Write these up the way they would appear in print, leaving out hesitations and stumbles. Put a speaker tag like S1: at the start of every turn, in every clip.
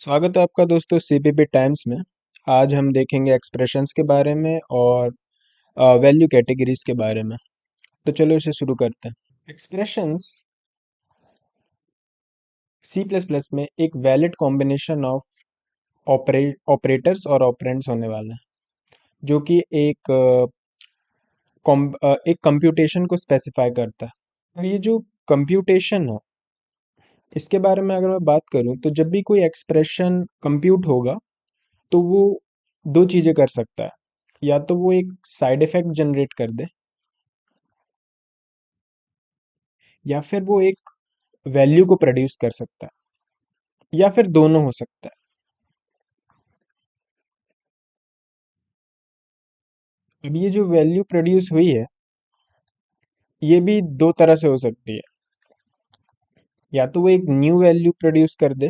S1: स्वागत है आपका दोस्तों सीपीपी टाइम्स में। आज हम देखेंगे एक्सप्रेशंस के बारे में और वैल्यू कैटेगरीज के बारे में। तो चलो इसे शुरू करते हैं। एक्सप्रेशंस सी प्लस प्लस में एक वैलिड कॉम्बिनेशन ऑफ ऑपरेटर्स और ऑपरेंड्स होने वाला है, जो कि एक कंप्यूटेशन को स्पेसिफाई करता है। और ये जो कंप्यूटेशन है, इसके बारे में अगर मैं बात करूं तो जब भी कोई एक्सप्रेशन कंप्यूट होगा तो वो दो चीज़ें कर सकता है। या तो वो एक साइड इफेक्ट जनरेट कर दे, या फिर वो एक वैल्यू को प्रोड्यूस कर सकता है, या फिर दोनों हो सकता है। अब ये जो वैल्यू प्रोड्यूस हुई है, ये भी दो तरह से हो सकती है। या तो वो एक न्यू वैल्यू प्रोड्यूस कर दे,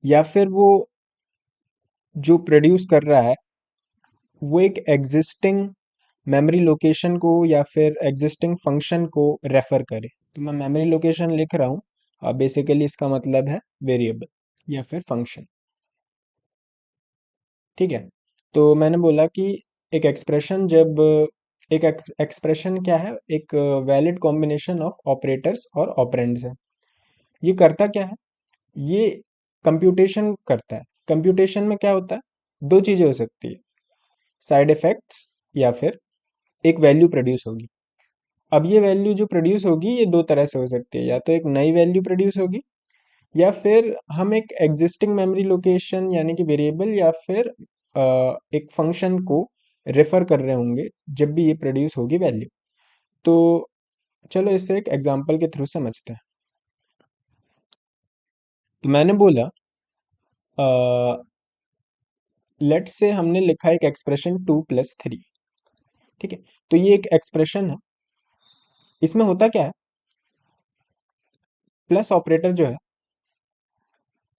S1: या फिर वो जो प्रोड्यूस कर रहा है वो एक एग्जिस्टिंग मेमोरी लोकेशन को या फिर एग्जिस्टिंग फंक्शन को रेफर करे। तो मैं मेमोरी लोकेशन लिख रहा हूँ, बेसिकली इसका मतलब है वेरिएबल या फिर फंक्शन। ठीक है। तो मैंने बोला कि एक एक्सप्रेशन जब एक एक्सप्रेशन क्या है, एक वैलिड कॉम्बिनेशन ऑफ ऑपरेटर्स और ऑपरेंड्स है। ये करता क्या है, ये कंप्यूटेशन करता है। कंप्यूटेशन में क्या होता है, दो चीजें हो सकती है, साइड इफेक्ट्स या फिर एक वैल्यू प्रोड्यूस होगी। अब ये वैल्यू जो प्रोड्यूस होगी ये दो तरह से हो सकती है, या तो एक नई वैल्यू प्रोड्यूस होगी, या फिर हम एक एग्जिस्टिंग मेमोरी लोकेशन यानी कि वेरिएबल या फिर एक फंक्शन को रेफर कर रहे होंगे जब भी ये प्रोड्यूस होगी वैल्यू। तो चलो इसे एक एग्जांपल के थ्रू समझते हैं। तो मैंने बोला लेट्स से हमने लिखा एक एक्सप्रेशन 2+3। ठीक है। तो ये एक एक्सप्रेशन है। इसमें होता क्या है, प्लस ऑपरेटर जो है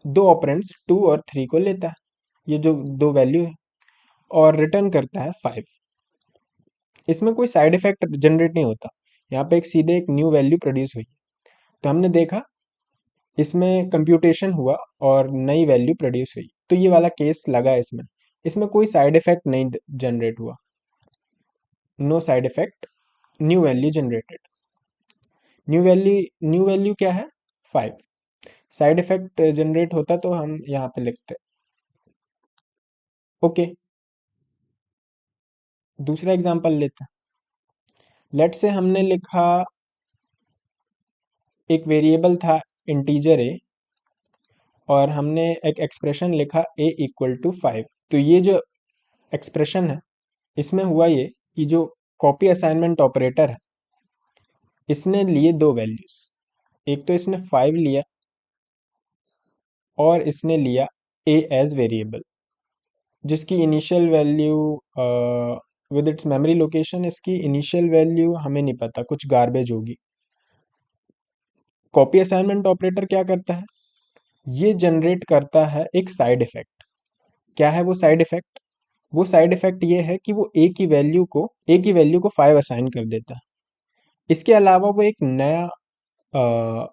S1: दो ऑपरेंड्स 2 और 3 को लेता है, ये जो दो वैल्यू है, और रिटर्न करता है 5। इसमें कोई साइड इफेक्ट जनरेट नहीं होता, यहाँ पे एक सीधे एक न्यू वैल्यू प्रोड्यूस हुई। तो हमने देखा इसमें कंप्यूटेशन हुआ और नई वैल्यू प्रोड्यूस हुई, तो ये वाला केस लगा इसमें। इसमें कोई साइड इफेक्ट नहीं जनरेट हुआ, no side effect, new value generated. New value क्या है, 5। साइड इफेक्ट जनरेट होता तो हम यहाँ पे लिखते। ओके, दूसरा एग्जांपल लेते हैं। लेट से हमने लिखा एक वेरिएबल था इंटीजर ए, और हमने एक एक्सप्रेशन लिखा a इक्वल टू 5। तो ये जो एक्सप्रेशन है, इसमें हुआ ये कि जो कॉपी असाइनमेंट ऑपरेटर है, इसने लिए दो वैल्यूज। एक तो इसने 5 लिया, और इसने लिया a एज वेरिएबल, जिसकी initial value with its memory location, इसकी इनिशियल वैल्यू हमें नहीं पता, कुछ गार्बेज होगी। कॉपी असाइनमेंट ऑपरेटर क्या करता है, ये जनरेट करता है एक साइड इफेक्ट। क्या है वो साइड इफेक्ट, वो साइड इफेक्ट ये है कि वो ए की वैल्यू को 5 असाइन कर देता है। इसके अलावा वो एक नया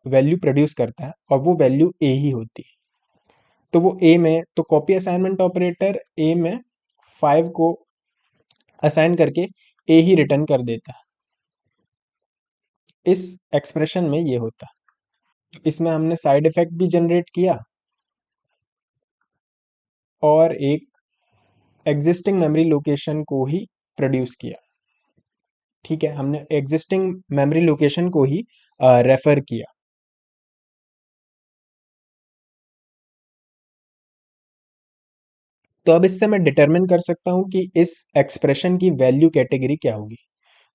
S1: वैल्यू प्रोड्यूस करता है, और वो वैल्यू ए ही होती है। तो वो ए में, तो कॉपी असाइनमेंट ऑपरेटर ए में 5 को असाइन करके ए ही रिटर्न कर देता है। इस एक्सप्रेशन में ये होता है। तो इसमें हमने साइड इफेक्ट भी जनरेट किया, और एक एग्जिस्टिंग मेमोरी लोकेशन को ही प्रोड्यूस किया। ठीक है, हमने एग्जिस्टिंग मेमोरी लोकेशन को ही रेफर किया। तो अब इससे मैं डिटरमिन कर सकता हूं कि इस एक्सप्रेशन की वैल्यू कैटेगरी क्या होगी।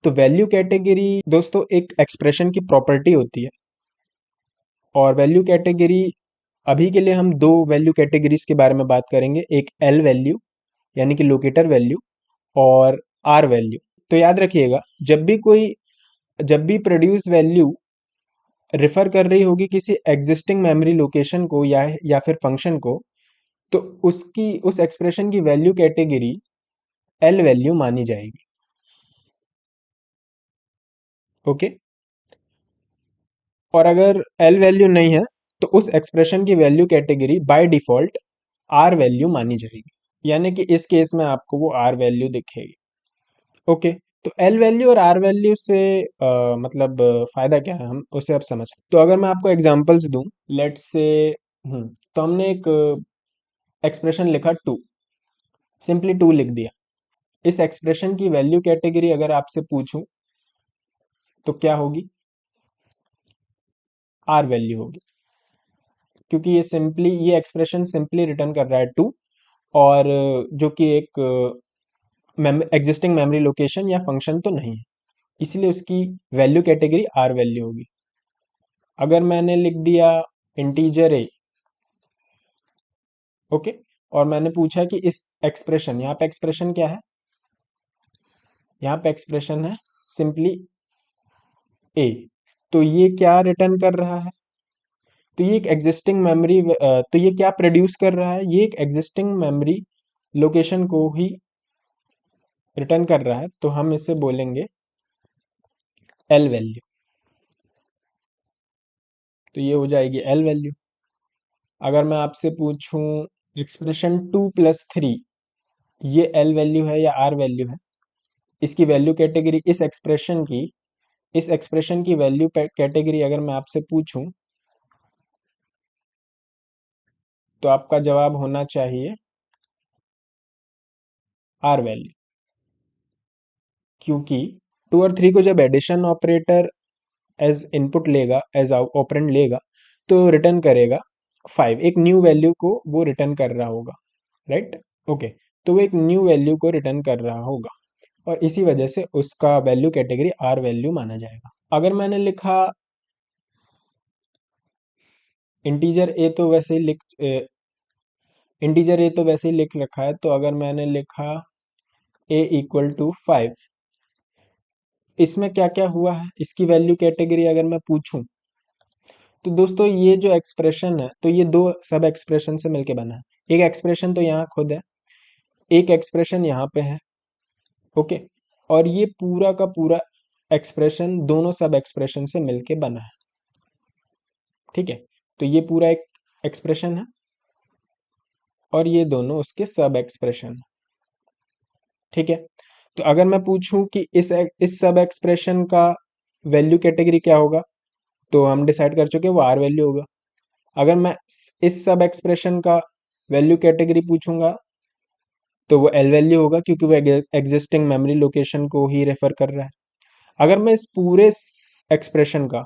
S1: तो वैल्यू कैटेगरी दोस्तों एक एक्सप्रेशन की प्रॉपर्टी होती है, और वैल्यू कैटेगरी, अभी के लिए हम दो वैल्यू कैटेगरीज के बारे में बात करेंगे, एक एल वैल्यू यानी कि लोकेटर वैल्यू, और आर वैल्यू। तो याद रखिएगा, जब भी प्रोड्यूस वैल्यू रिफर कर रही होगी किसी एग्जिस्टिंग मेमोरी लोकेशन को या फिर फंक्शन को, तो उसकी उस एक्सप्रेशन की वैल्यू कैटेगरी एल वैल्यू मानी जाएगी। ओके। और अगर एल वैल्यू नहीं है तो उस एक्सप्रेशन की value category by default R value मानी जाएगी, यानी कि इस केस में आपको वो आर वैल्यू दिखेगी। ओके, तो एल वैल्यू और आर वैल्यू से मतलब फायदा क्या है, हम उसे अब समझते हैं। तो अगर मैं आपको एग्जांपल्स दूं, लेट्स से तो हमने एक एक्सप्रेशन लिखा टू, सिंपली टू लिख दिया। इस एक्सप्रेशन की वैल्यू कैटेगरी अगर आपसे पूछूं तो क्या होगी, आर वैल्यू होगी, क्योंकि ये एक्सप्रेशन सिंपली रिटर्न कर रहा है टू, और जो कि एक एग्जिस्टिंग मेमोरी लोकेशन या फंक्शन तो नहीं है, इसलिए उसकी वैल्यू कैटेगरी आर वैल्यू होगी। अगर मैंने लिख दिया इंटीजर ए, ओके, और मैंने पूछा कि इस एक्सप्रेशन, यहाँ पे एक्सप्रेशन क्या है, यहाँ पे एक्सप्रेशन है सिंपली ए, तो ये क्या रिटर्न कर रहा है, तो ये एक एग्जिस्टिंग मेमोरी, तो ये क्या प्रोड्यूस कर रहा है, ये एक एग्जिस्टिंग मेमोरी लोकेशन को ही रिटर्न कर रहा है, तो हम इसे बोलेंगे एल वैल्यू। तो ये हो जाएगी एल वैल्यू। अगर मैं आपसे पूछूं एक्सप्रेशन टू प्लस थ्री, ये एल वैल्यू है या आर वैल्यू है, इसकी वैल्यू कैटेगरी इस एक्सप्रेशन की वैल्यू कैटेगरी अगर मैं आपसे पूछूं तो आपका जवाब होना चाहिए आर वैल्यू, क्योंकि टू और थ्री को जब एडिशन ऑपरेटर एज इनपुट लेगा, एज ऑपरेंड लेगा, तो रिटर्न करेगा फाइव, एक न्यू वैल्यू को वो रिटर्न कर रहा होगा, राइट। ओके, तो वो एक न्यू वैल्यू को रिटर्न कर रहा होगा, और इसी वजह से उसका वैल्यू कैटेगरी आर वैल्यू माना जाएगा। अगर मैंने लिखा इंटीजर ए, तो वैसे ही इंटीजर ए तो वैसे ही लिख रखा है, तो अगर मैंने लिखा ए इक्वल टू फाइव, इसमें क्या क्या हुआ है, इसकी वैल्यू कैटेगरी अगर मैं पूछूं, तो दोस्तों ये जो एक्सप्रेशन है, तो ये दो सब एक्सप्रेशन से मिलके बना है। एक एक्सप्रेशन तो यहाँ खुद है, एक एक्सप्रेशन यहाँ पे है, ओके, और ये पूरा का पूरा एक्सप्रेशन दोनों सब एक्सप्रेशन से मिलके बना है, ठीक है। तो ये पूरा एक एक्सप्रेशन है, और ये दोनों उसके सब एक्सप्रेशन, ठीक है। तो अगर मैं पूछूं कि इस सब एक्सप्रेशन का वैल्यू कैटेगरी क्या होगा, तो हम डिसाइड कर चुके हैं वो आर वैल्यू होगा। अगर मैं इस सब एक्सप्रेशन का वैल्यू कैटेगरी पूछूंगा तो वो एल वैल्यू होगा, क्योंकि वो एग्जिस्टिंग मेमोरी लोकेशन को ही रेफर कर रहा है। अगर मैं एक्सप्रेशन का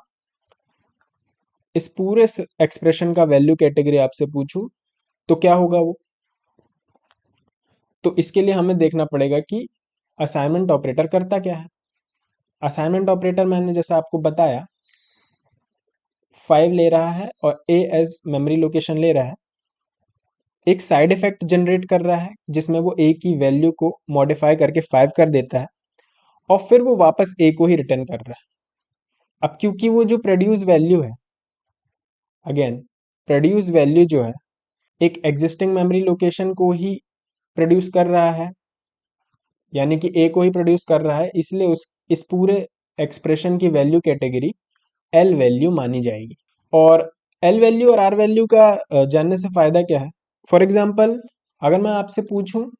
S1: इस पूरे एक्सप्रेशन का वैल्यू कैटेगरी आपसे पूछूं तो क्या होगा वो, तो इसके लिए हमें देखना पड़ेगा कि असाइनमेंट ऑपरेटर करता क्या है। असाइनमेंट ऑपरेटर मैंने जैसा आपको बताया, फाइव ले रहा है और ए एज मेमोरी लोकेशन ले रहा है, एक साइड इफेक्ट जनरेट कर रहा है जिसमें वो ए की वैल्यू को मॉडिफाई करके फाइव कर देता है, और फिर वो वापस ए को ही रिटर्न कर रहा है। अब क्योंकि वो जो प्रोड्यूस वैल्यू है, अगेन प्रोड्यूस वैल्यू जो है एक एग्जिस्टिंग मेमोरी लोकेशन को ही प्रोड्यूस कर रहा है, यानी कि ए को ही प्रोड्यूस कर रहा है, इसलिए उस इस पूरे एक्सप्रेशन की वैल्यू कैटेगरी एल वैल्यू मानी जाएगी। और एल वैल्यू और आर वैल्यू का जानने से फायदा क्या है, फॉर एग्जाम्पल अगर मैं आपसे पूछूं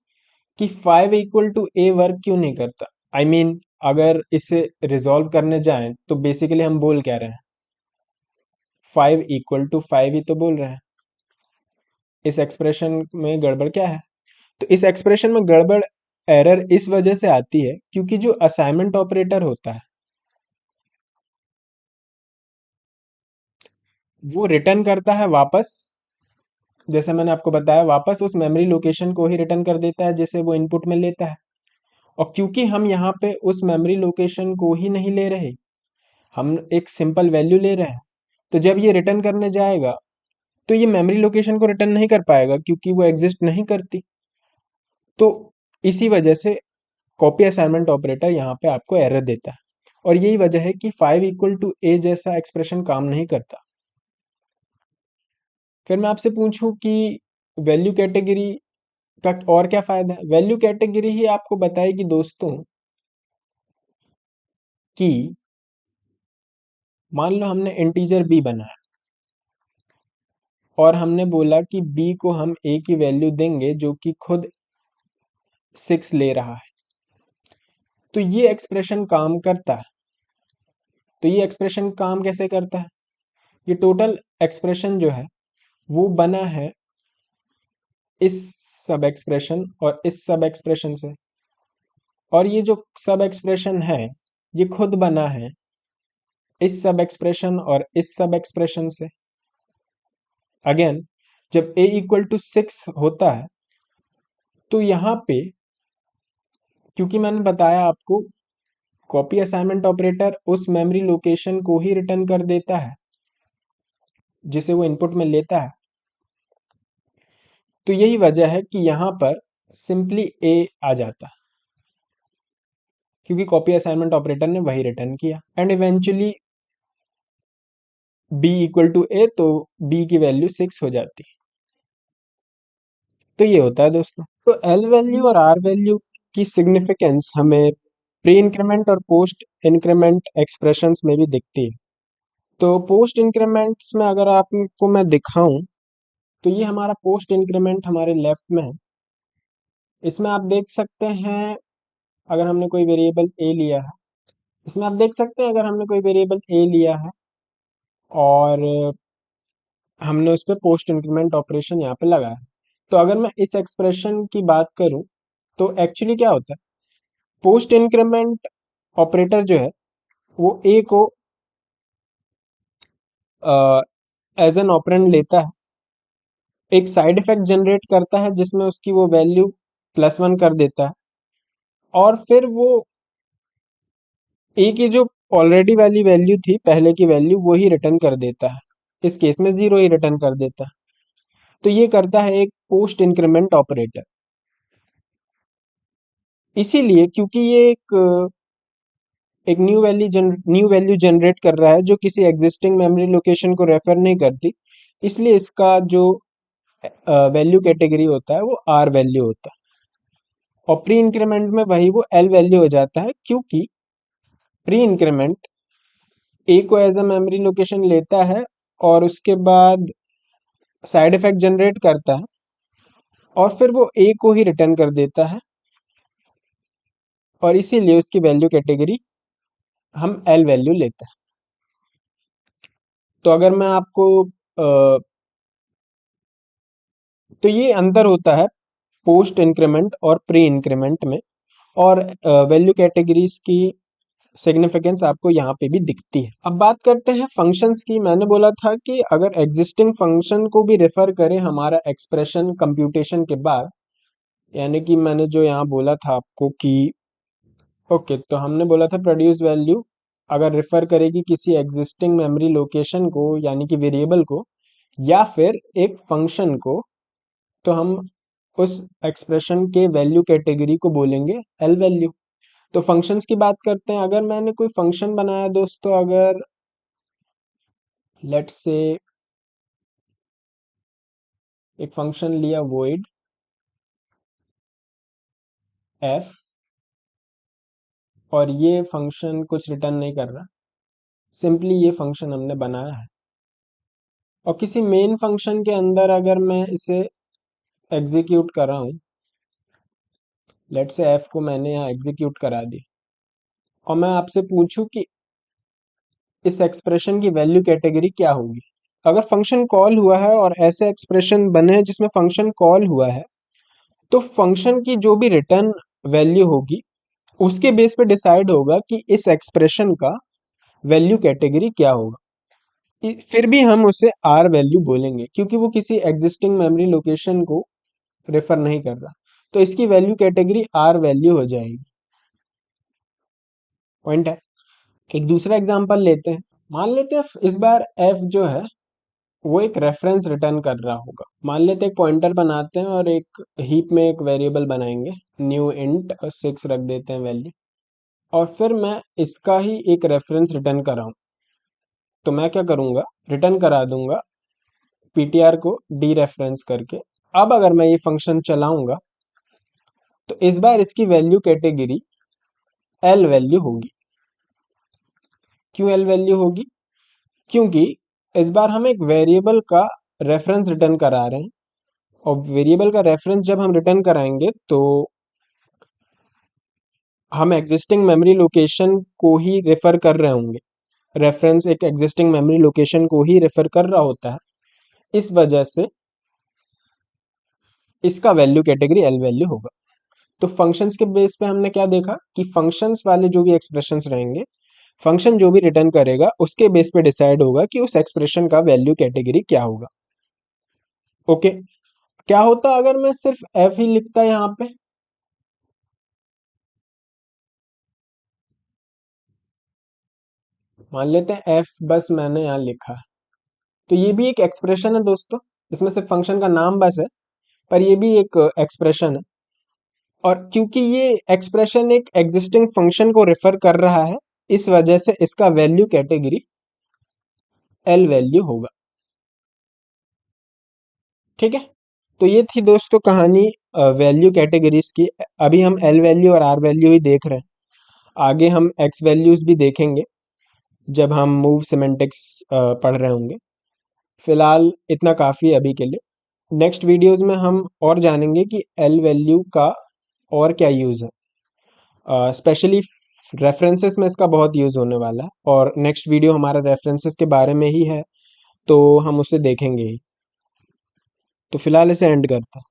S1: कि five equal to a work क्यों नहीं करता, आई मीन अगर इसे रिजॉल्व करने जाएं तो बेसिकली हम बोल क्या रहे हैं, फाइव इक्वल टू फाइव ही तो बोल रहे हैं। इस एक्सप्रेशन में गड़बड़ क्या है, तो इस एक्सप्रेशन में गड़बड़ एरर इस वजह से आती है क्योंकि जो असाइनमेंट ऑपरेटर होता है वो रिटर्न करता है वापस, जैसे मैंने आपको बताया, वापस उस मेमोरी लोकेशन को ही रिटर्न कर देता है जिसे वो इनपुट में लेता है। और क्योंकि हम यहाँ पे उस मेमोरी लोकेशन को ही नहीं ले रहे, हम एक सिंपल वैल्यू ले रहे हैं, तो जब ये रिटर्न करने जाएगा तो ये मेमोरी लोकेशन को रिटर्न नहीं कर पाएगा क्योंकि वो एग्जिस्ट नहीं करती। तो इसी वजह से कॉपी असाइनमेंट ऑपरेटर यहाँ पे आपको एरर देता है, और यही वजह है कि फाइव इक्वल टू ए जैसा एक्सप्रेशन काम नहीं करता। फिर मैं आपसे पूछूं कि वैल्यू कैटेगरी का और क्या फायदा है, वैल्यू कैटेगरी ही आपको बताएगी दोस्तों कि मान लो हमने इंटीजर बी बनाया, और हमने बोला कि b को हम a की वैल्यू देंगे जो कि खुद 6 ले रहा है, तो ये एक्सप्रेशन काम करता है। तो ये एक्सप्रेशन काम कैसे करता है? ये टोटल एक्सप्रेशन जो है वो बना है इस सब एक्सप्रेशन और इस सब एक्सप्रेशन से, और ये जो सब एक्सप्रेशन है ये खुद बना है इस सब एक्सप्रेशन और इस सब एक्सप्रेशन से। अगेन, जब a इक्वल टू 6 होता है तो यहाँ पे, क्योंकि मैंने बताया आपको, कॉपी असाइनमेंट ऑपरेटर उस मेमोरी लोकेशन को ही रिटर्न कर देता है जिसे वो इनपुट में लेता है, तो यही वजह है कि यहाँ पर सिंपली a आ जाता है, क्योंकि कॉपी असाइनमेंट ऑपरेटर ने वही रिटर्न किया। And eventually b equal to a, तो b की वैल्यू 6 हो जाती है। तो ये होता है दोस्तों। तो l वैल्यू और r वैल्यू की सिग्निफिकेंस हमें प्री इंक्रीमेंट और पोस्ट इंक्रीमेंट एक्सप्रेशंस में भी दिखती है। तो पोस्ट इंक्रीमेंट्स में अगर आपको मैं दिखाऊं, तो ये हमारा पोस्ट इंक्रीमेंट हमारे लेफ्ट में है। इसमें आप देख सकते हैं, अगर हमने कोई वेरिएबल a लिया है, इसमें आप देख सकते हैं अगर हमने कोई वेरिएबल a लिया है और हमने उस पर पोस्ट इंक्रीमेंट ऑपरेशन यहाँ पे लगाया, तो अगर मैं इस एक्सप्रेशन की बात करूं तो एक्चुअली क्या होता है, पोस्ट इंक्रीमेंट ऑपरेटर जो है वो a को एज एन ऑपरेंड लेता है, एक साइड इफेक्ट जनरेट करता है जिसमें उसकी वो वैल्यू +1 कर देता है, और फिर वो a की जो ऑलरेडी वाली वैल्यू थी, पहले की वैल्यू, वो ही रिटर्न कर देता है। इस केस में 0 ही रिटर्न कर देता है। तो ये करता है एक पोस्ट इंक्रीमेंट ऑपरेटर। इसीलिए, क्योंकि ये एक न्यू वैल्यू जनरेट कर रहा है जो किसी एग्जिस्टिंग मेमोरी लोकेशन को रेफर नहीं करती, इसलिए इसका जो वैल्यू कैटेगरी होता है वो आर वैल्यू होता है। और प्री इंक्रीमेंट में वही वो एल वैल्यू हो जाता है, क्योंकि प्री इंक्रीमेंट ए को एज अ मेमोरी लोकेशन लेता है और उसके बाद साइड इफेक्ट जनरेट करता है, और फिर वो ए को ही रिटर्न कर देता है, और इसीलिए उसकी वैल्यू कैटेगरी हम एल वैल्यू लेते हैं। तो अगर मैं आपको तो ये अंतर होता है पोस्ट इंक्रीमेंट और प्री इंक्रीमेंट में, और वैल्यू कैटेगरीज की सिग्निफिकेंस आपको यहाँ पे भी दिखती है। अब बात करते हैं फंक्शंस की। मैंने बोला था कि अगर एग्जिस्टिंग फंक्शन को भी रेफर करें हमारा एक्सप्रेशन कंप्यूटेशन के बाद, यानी कि मैंने जो यहाँ बोला था आपको कि ओके, तो हमने बोला था प्रोड्यूस वैल्यू अगर रेफर करेगी किसी एग्जिस्टिंग मेमोरी लोकेशन को, यानी कि वेरिएबल को, या फिर एक फंक्शन को, तो हम उस एक्सप्रेशन के वैल्यू कैटेगरी को बोलेंगे एल वैल्यू। तो फंक्शंस की बात करते हैं। अगर मैंने कोई फंक्शन बनाया दोस्तों, अगर लेट्स से एक फंक्शन लिया void f, और ये फंक्शन कुछ रिटर्न नहीं कर रहा, सिंपली ये फंक्शन हमने बनाया है, और किसी मेन फंक्शन के अंदर अगर मैं इसे एग्जीक्यूट कर रहा हूँ, लेट्स से f को मैंने यहाँ एग्जीक्यूट करा दी, और मैं आपसे पूछूं कि इस एक्सप्रेशन की वैल्यू कैटेगरी क्या होगी। अगर फंक्शन कॉल हुआ है और ऐसे एक्सप्रेशन बने हैं जिसमें फंक्शन कॉल हुआ है, तो फंक्शन की जो भी रिटर्न वैल्यू होगी उसके बेस पे डिसाइड होगा कि इस एक्सप्रेशन का वैल्यू कैटेगरी क्या होगा। फिर भी हम उसे आर वैल्यू बोलेंगे क्योंकि वो किसी एग्जिस्टिंग मेमोरी लोकेशन को रेफर नहीं कर रहा, तो इसकी वैल्यू कैटेगरी आर वैल्यू हो जाएगी। पॉइंट है। एक दूसरा एग्जांपल लेते हैं। मान लेते हैं इस बार एफ जो है वो एक रेफरेंस रिटर्न कर रहा होगा। मान लेते हैं एक पॉइंटर बनाते हैं और एक हीप में एक वेरिएबल बनाएंगे, न्यू इंट 6 रख देते हैं वैल्यू, और फिर मैं इसका ही एक रेफरेंस रिटर्न कर रहा हूँ। तो मैं क्या करूँगा, रिटर्न करा दूंगा पीटीआर को डी रेफरेंस करके। अब अगर मैं ये फंक्शन चलाऊंगा तो इस बार इसकी वैल्यू कैटेगरी एल वैल्यू होगी। क्यों एल वैल्यू होगी? क्योंकि इस बार हम एक वेरिएबल का रेफरेंस रिटर्न करा रहे हैं, और वेरिएबल का रेफरेंस जब हम रिटर्न कराएंगे तो हम एग्जिस्टिंग मेमोरी लोकेशन को ही रेफर कर रहे होंगे। रेफरेंस एक एग्जिस्टिंग मेमोरी लोकेशन को ही रेफर कर रहा होता है, इस वजह से इसका वैल्यू कैटेगरी एल वैल्यू होगा। तो फंक्शंस के बेस पे हमने क्या देखा कि फंक्शंस वाले जो भी एक्सप्रेशंस रहेंगे, फंक्शन जो भी रिटर्न करेगा उसके बेस पे डिसाइड होगा कि उस एक्सप्रेशन का वैल्यू कैटेगरी क्या होगा। ओके, क्या होता अगर मैं सिर्फ एफ ही लिखता यहाँ पे? मान लेते हैं एफ बस मैंने यहाँ लिखा, तो ये भी एक एक्सप्रेशन है दोस्तों, इसमें सिर्फ फंक्शन का नाम बस है, पर ये भी एक एक्सप्रेशन है। और क्योंकि ये एक्सप्रेशन एक एग्जिस्टिंग फंक्शन को रेफर कर रहा है, इस वजह से इसका वैल्यू कैटेगरी एल वैल्यू होगा। ठीक है, तो ये थी दोस्तों कहानी वैल्यू कैटेगरीज की। अभी हम एल वैल्यू और आर वैल्यू ही देख रहे हैं, आगे हम एक्स वैल्यूज भी देखेंगे जब हम मूव सिमेंटिक्स पढ़ रहे होंगे। फिलहाल इतना काफ़ी है अभी के लिए। नेक्स्ट वीडियोस में हम और जानेंगे कि एल वैल्यू का और क्या यूज़ है, स्पेशली रेफरेंसेस में इसका बहुत यूज़ होने वाला है, और नेक्स्ट वीडियो हमारा रेफरेंसेस के बारे में ही है, तो हम उसे देखेंगे ही। तो फिलहाल इसे एंड करते हैं।